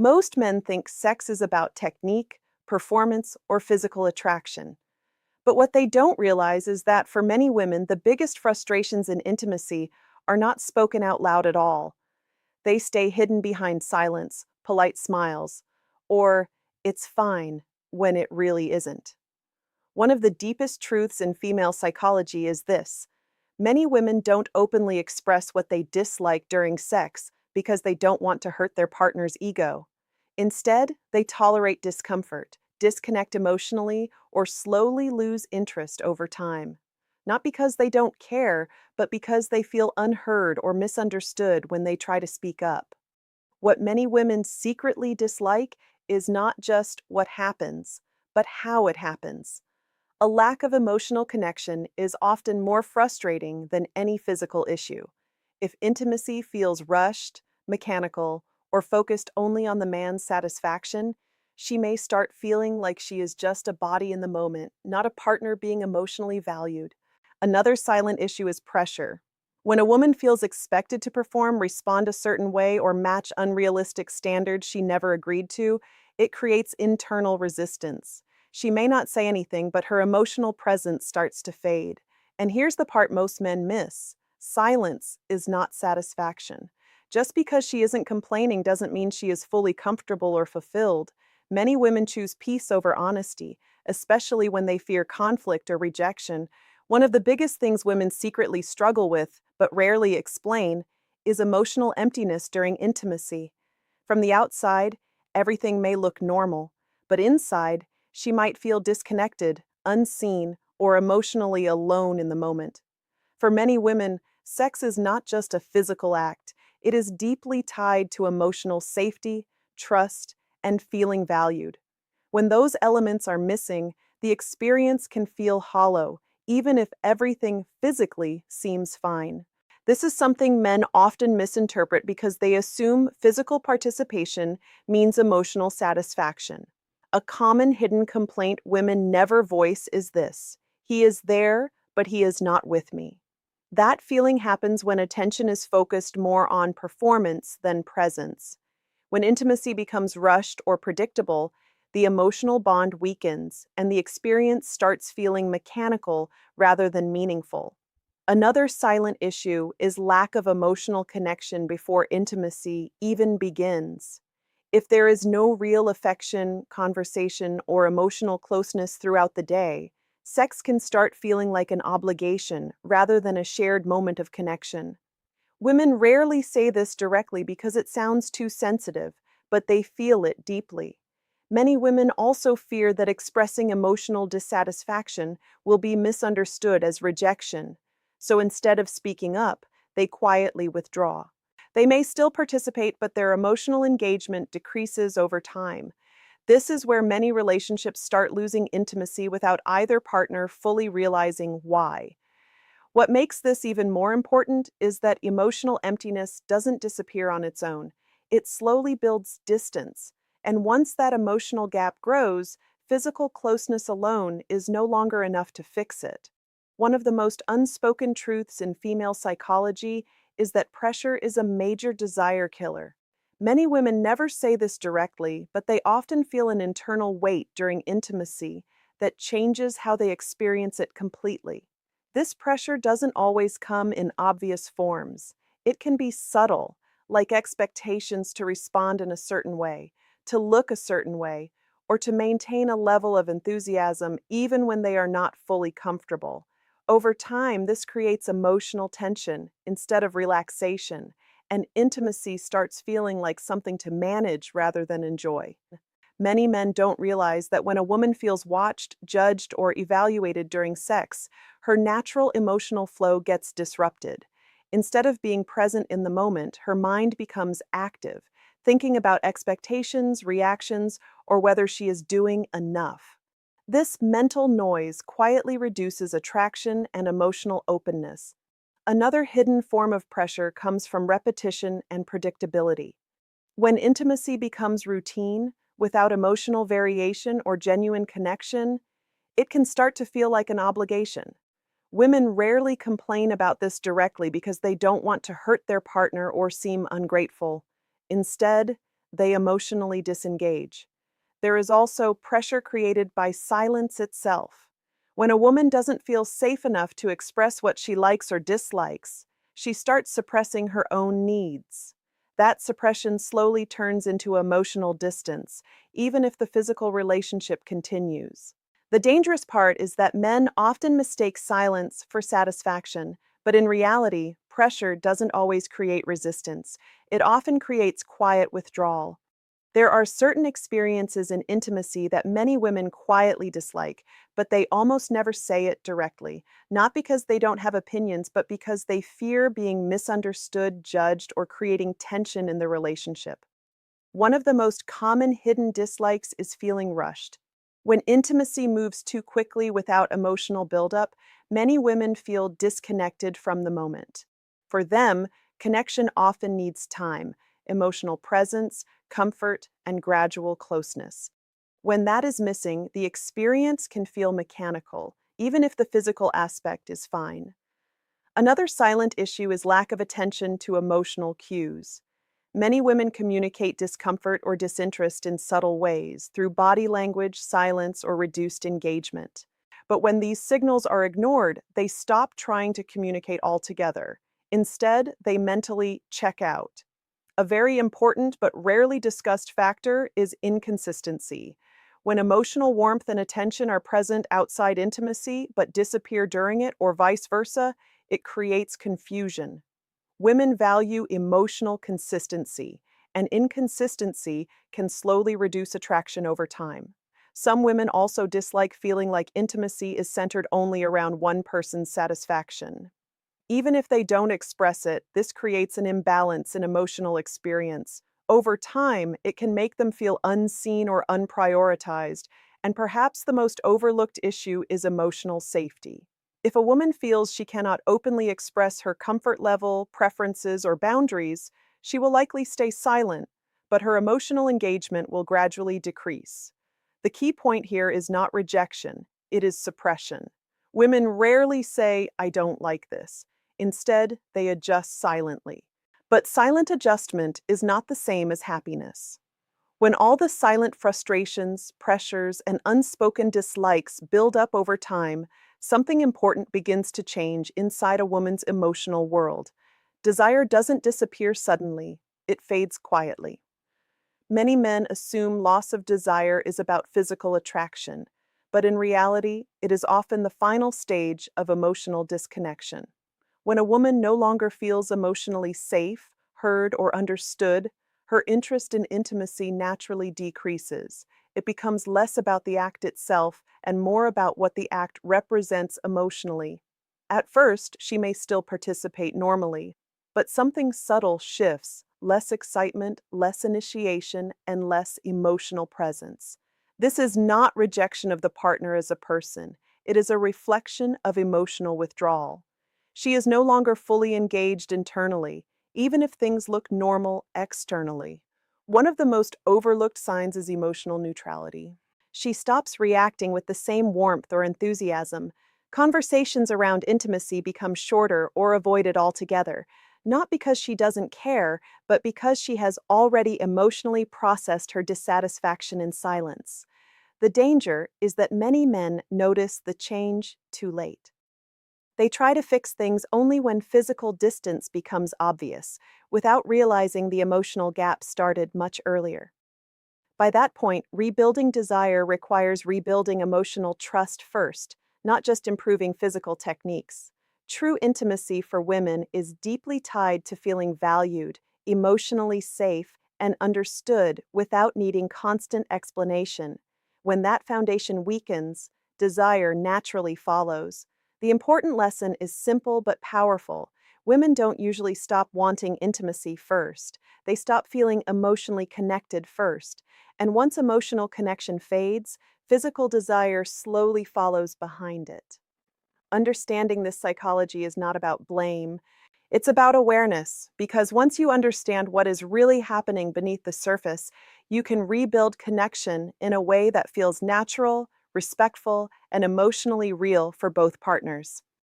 Most men think sex is about technique, performance, or physical attraction. But what they don't realize is that for many women, the biggest frustrations in intimacy are not spoken out loud at all. They stay hidden behind silence, polite smiles, or "it's fine" when it really isn't. One of the deepest truths in female psychology is this: many women don't openly express what they dislike during sex because they don't want to hurt their partner's ego. Instead, they tolerate discomfort, disconnect emotionally, or slowly lose interest over time. Not because they don't care, but because they feel unheard or misunderstood when they try to speak up. What many women secretly dislike is not just what happens, but how it happens. A lack of emotional connection is often more frustrating than any physical issue. If intimacy feels rushed, mechanical, or focused only on the man's satisfaction, she may start feeling like she is just a body in the moment, not a partner being emotionally valued. Another silent issue is pressure. When a woman feels expected to perform, respond a certain way, or match unrealistic standards she never agreed to, it creates internal resistance. She may not say anything, but her emotional presence starts to fade. And here's the part most men miss: silence is not satisfaction. Just because she isn't complaining doesn't mean she is fully comfortable or fulfilled. Many women choose peace over honesty, especially when they fear conflict or rejection. One of the biggest things women secretly struggle with, but rarely explain, is emotional emptiness during intimacy. From the outside, everything may look normal, but inside, she might feel disconnected, unseen, or emotionally alone in the moment. For many women, sex is not just a physical act, it is deeply tied to emotional safety, trust, and feeling valued. When those elements are missing, the experience can feel hollow, even if everything physically seems fine. This is something men often misinterpret because they assume physical participation means emotional satisfaction. A common hidden complaint women never voice is this: "He is there, but he is not with me." That feeling happens when attention is focused more on performance than presence. When intimacy becomes rushed or predictable, the emotional bond weakens and the experience starts feeling mechanical rather than meaningful. Another silent issue is lack of emotional connection before intimacy even begins. If there is no real affection, conversation, or emotional closeness throughout the day, sex can start feeling like an obligation rather than a shared moment of connection. Women rarely say this directly because it sounds too sensitive, but they feel it deeply. Many women also fear that expressing emotional dissatisfaction will be misunderstood as rejection, so instead of speaking up, they quietly withdraw. They may still participate, but their emotional engagement decreases over time. This is where many relationships start losing intimacy without either partner fully realizing why. What makes this even more important is that emotional emptiness doesn't disappear on its own. It slowly builds distance, and once that emotional gap grows, physical closeness alone is no longer enough to fix it. One of the most unspoken truths in female psychology is that pressure is a major desire killer. Many women never say this directly, but they often feel an internal weight during intimacy that changes how they experience it completely. This pressure doesn't always come in obvious forms. It can be subtle, like expectations to respond in a certain way, to look a certain way, or to maintain a level of enthusiasm even when they are not fully comfortable. Over time, this creates emotional tension instead of relaxation, and intimacy starts feeling like something to manage rather than enjoy. Many men don't realize that when a woman feels watched, judged, or evaluated during sex, her natural emotional flow gets disrupted. Instead of being present in the moment, her mind becomes active, thinking about expectations, reactions, or whether she is doing enough. This mental noise quietly reduces attraction and emotional openness. Another hidden form of pressure comes from repetition and predictability. When intimacy becomes routine, without emotional variation or genuine connection, it can start to feel like an obligation. Women rarely complain about this directly because they don't want to hurt their partner or seem ungrateful. Instead, they emotionally disengage. There is also pressure created by silence itself. When a woman doesn't feel safe enough to express what she likes or dislikes, she starts suppressing her own needs. That suppression slowly turns into emotional distance, even if the physical relationship continues. The dangerous part is that men often mistake silence for satisfaction, but in reality, pressure doesn't always create resistance. It often creates quiet withdrawal. There are certain experiences in intimacy that many women quietly dislike, but they almost never say it directly, not because they don't have opinions, but because they fear being misunderstood, judged, or creating tension in the relationship. One of the most common hidden dislikes is feeling rushed. When intimacy moves too quickly without emotional buildup, many women feel disconnected from the moment. For them, connection often needs time, emotional presence, comfort, and gradual closeness. When that is missing, the experience can feel mechanical, even if the physical aspect is fine. Another silent issue is lack of attention to emotional cues. Many women communicate discomfort or disinterest in subtle ways, through body language, silence, or reduced engagement. But when these signals are ignored, they stop trying to communicate altogether. Instead, they mentally check out. A very important but rarely discussed factor is inconsistency. When emotional warmth and attention are present outside intimacy but disappear during it, or vice versa, it creates confusion. Women value emotional consistency, and inconsistency can slowly reduce attraction over time. Some women also dislike feeling like intimacy is centered only around one person's satisfaction. Even if they don't express it, this creates an imbalance in emotional experience. Over time, it can make them feel unseen or unprioritized, and perhaps the most overlooked issue is emotional safety. If a woman feels she cannot openly express her comfort level, preferences, or boundaries, she will likely stay silent, but her emotional engagement will gradually decrease. The key point here is not rejection, it is suppression. Women rarely say, "I don't like this." Instead, they adjust silently. But silent adjustment is not the same as happiness. When all the silent frustrations, pressures, and unspoken dislikes build up over time, something important begins to change inside a woman's emotional world. Desire doesn't disappear suddenly, it fades quietly. Many men assume loss of desire is about physical attraction, but in reality, it is often the final stage of emotional disconnection. When a woman no longer feels emotionally safe, heard, or understood, her interest in intimacy naturally decreases. It becomes less about the act itself and more about what the act represents emotionally. At first, she may still participate normally, but something subtle shifts: less excitement, less initiation, and less emotional presence. This is not rejection of the partner as a person, it is a reflection of emotional withdrawal. She is no longer fully engaged internally, even if things look normal externally. One of the most overlooked signs is emotional neutrality. She stops reacting with the same warmth or enthusiasm. Conversations around intimacy become shorter or avoided altogether, not because she doesn't care, but because she has already emotionally processed her dissatisfaction in silence. The danger is that many men notice the change too late. They try to fix things only when physical distance becomes obvious, without realizing the emotional gap started much earlier. By that point, rebuilding desire requires rebuilding emotional trust first, not just improving physical techniques. True intimacy for women is deeply tied to feeling valued, emotionally safe, and understood without needing constant explanation. When that foundation weakens, desire naturally follows. The important lesson is simple but powerful. Women don't usually stop wanting intimacy first. They stop feeling emotionally connected first. And once emotional connection fades, physical desire slowly follows behind it. Understanding this psychology is not about blame, it's about awareness, because once you understand what is really happening beneath the surface, you can rebuild connection in a way that feels natural, respectful, and emotionally real for both partners.